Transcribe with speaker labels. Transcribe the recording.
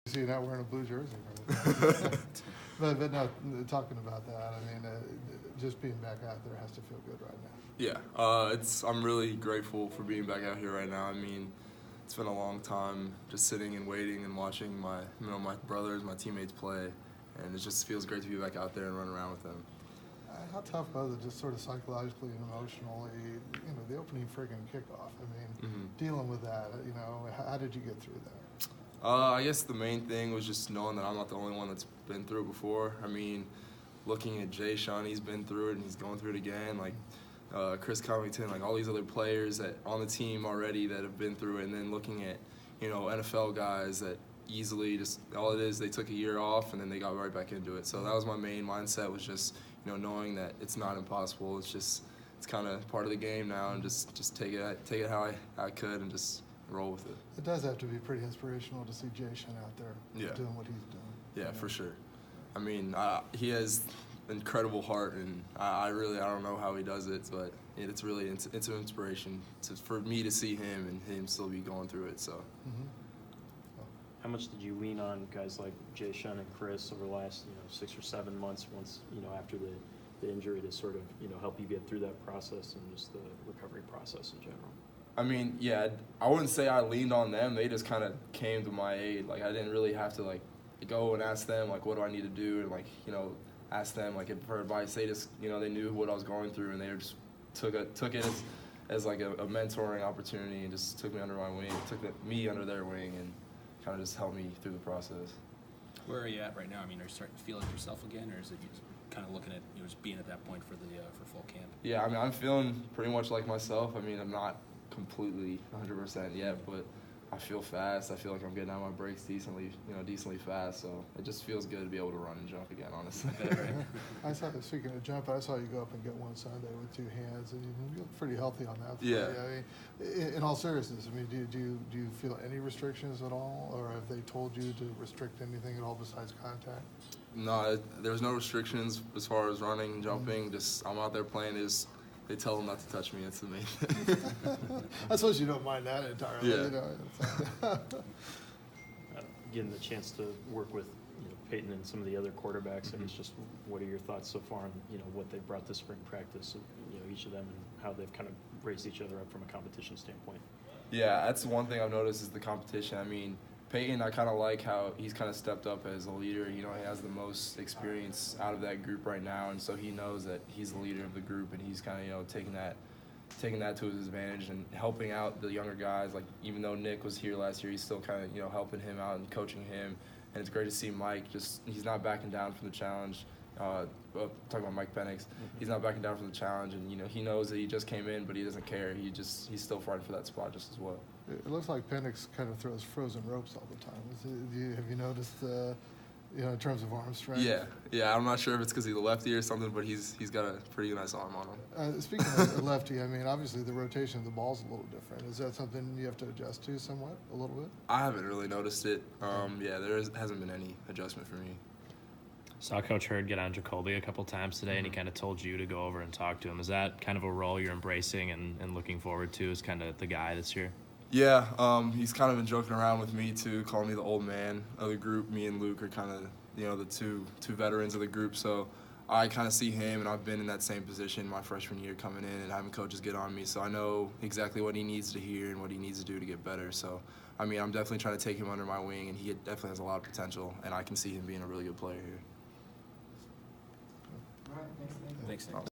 Speaker 1: See, you're not wearing a blue jersey. But no, talking about that, I mean, just being back out there has to feel good right now.
Speaker 2: Yeah, I'm really grateful for being back out here right now. I mean, it's been a long time just sitting and waiting and watching my brothers, my teammates play, and it just feels great to be back out there and run around with them.
Speaker 1: How tough was it, just sort of psychologically and emotionally, the opening friggin' kickoff? I mean, dealing with that, how did you get through that?
Speaker 2: I guess the main thing was just knowing that I'm not the only one that's been through it before. I mean, looking at Jay Sean, he's been through it and he's going through it again. Like Chris Covington, like all these other players that on the team already that have been through it, and then looking at NFL guys that easily just all it is they took a year off and then they got right back into it. So that was my main mindset, was just knowing that it's not impossible. It's kind of part of the game now, and just take it how I could and just roll with it.
Speaker 1: It does have to be pretty inspirational to see Jay Sean out there doing what he's doing.
Speaker 2: Yeah, for sure. I mean, he has incredible heart, and I don't know how he does it, but it's an inspiration for me to see him and him still be going through it. So.
Speaker 3: How much did you lean on guys like Jay Sean and Chris over the last 6 or 7 months, once after the injury, to sort of help you get through that process and just the recovery process in general?
Speaker 2: I mean, yeah, I wouldn't say I leaned on them. They just kind of came to my aid. Like, I didn't really have to go and ask them what do I need to do, and ask them for advice. They just they knew what I was going through, and they just took it as a mentoring opportunity and just took me under my wing, me under their wing, and kind of just helped me through the process.
Speaker 4: Where are you at right now? I mean, are you starting to feel like yourself again, or is it just kind of looking at just being at that point for full camp?
Speaker 2: Yeah, I mean, I'm feeling pretty much like myself. I mean, I'm not completely 100% yet, but I feel fast. I feel like I'm getting out of my breaks decently fast. So it just feels good to be able to run and jump again, honestly.
Speaker 1: I saw, speaking of jump, I saw you go up and get one Sunday with 2 hands, and you look pretty healthy on that.
Speaker 2: Yeah.
Speaker 1: I mean, in all seriousness, I mean, do you feel any restrictions at all, or have they told you to restrict anything at all besides contact?
Speaker 2: No, there's no restrictions as far as running and jumping. Just I'm out there playing. They tell them not to touch me. That's the main thing.
Speaker 1: I suppose you don't mind that entirely.
Speaker 2: Yeah.
Speaker 3: Getting the chance to work with Peyton and some of the other quarterbacks, I guess just what are your thoughts so far on what they've brought to spring practice, each of them, and how they've kind of raised each other up from a competition standpoint?
Speaker 2: Yeah, that's one thing I've noticed is the competition. I mean, Peyton, I kind of like how he's kind of stepped up as a leader. He has the most experience out of that group right now, and so he knows that he's the leader of the group, and he's kind of taking that to his advantage and helping out the younger guys. Like, even though Nick was here last year, he's still kind of helping him out and coaching him. And it's great to see Mike. He's not backing down from the challenge. Talking about Mike Penix, he's not backing down from the challenge, and he knows that he just came in, but he doesn't care. He's still fighting for that spot just as well.
Speaker 1: It looks like Penix kind of throws frozen ropes all the time. Have you noticed, in terms of arm strength?
Speaker 2: Yeah. I'm not sure if it's because he's a lefty or something, but he's got a pretty nice arm on him.
Speaker 1: Speaking of the lefty, I mean, obviously the rotation of the ball's a little different. Is that something you have to adjust to somewhat, a little bit?
Speaker 2: I haven't really noticed it. Hasn't been any adjustment for me.
Speaker 5: Saw Coach Hurd get on Jacoby a couple times today, and he kind of told you to go over and talk to him. Is that kind of a role you're embracing and looking forward to as kind of the guy this year?
Speaker 2: Yeah, he's kind of been joking around with me too, calling me the old man of the group. Me and Luke are kind of, the two veterans of the group. So I kind of see him, and I've been in that same position my freshman year coming in and having coaches get on me. So I know exactly what he needs to hear and what he needs to do to get better. So, I mean, I'm definitely trying to take him under my wing, and he definitely has a lot of potential, and I can see him being a really good player here.
Speaker 4: Thanks.